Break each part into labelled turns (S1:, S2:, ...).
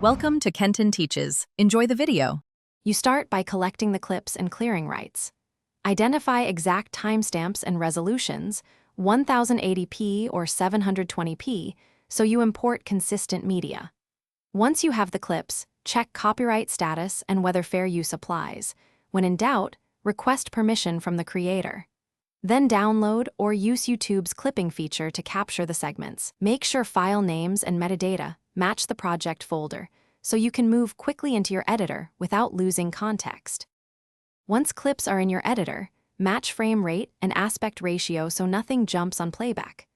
S1: Welcome to Kenton Teaches. Enjoy the video.
S2: You start by collecting the clips and clearing rights. Identify exact timestamps and resolutions, 1080p or 720p, so you import consistent media. Once you have the clips, check copyright status and whether fair use applies. When in doubt, request permission from the creator. Then download or use YouTube's clipping feature to capture the segments. Make sure file names and metadata match the project folder, so you can move quickly into your editor without losing context. Once clips are in your editor, match frame rate and aspect ratio so nothing jumps on playback.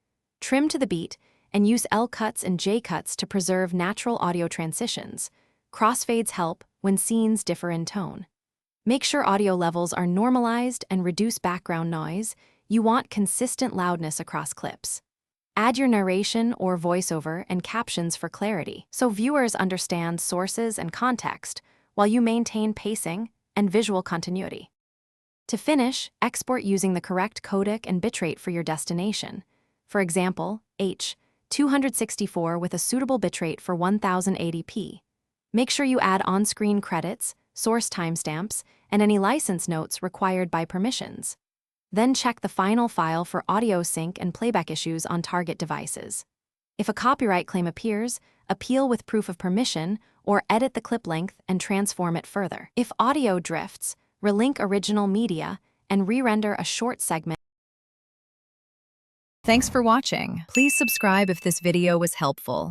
S2: Trim to the beat and use L cuts and J cuts to preserve natural audio transitions. Crossfades help when scenes differ in tone. Make sure audio levels are normalized and reduce background noise. You want consistent loudness across clips. Add your narration or voiceover and captions for clarity, so viewers understand sources and context, while you maintain pacing and visual continuity. To finish, export using the correct codec and bitrate for your destination. For example, H.264 with a suitable bitrate for 1080p. Make sure you add on-screen credits, source timestamps, and any license notes required by permissions. Then check the final file for audio sync and playback issues on target devices. If a copyright claim appears, appeal with proof of permission or edit the clip length and transform it further. If audio drifts, relink original media and re-render a short segment.
S1: Thanks for watching. Please subscribe if this video was helpful.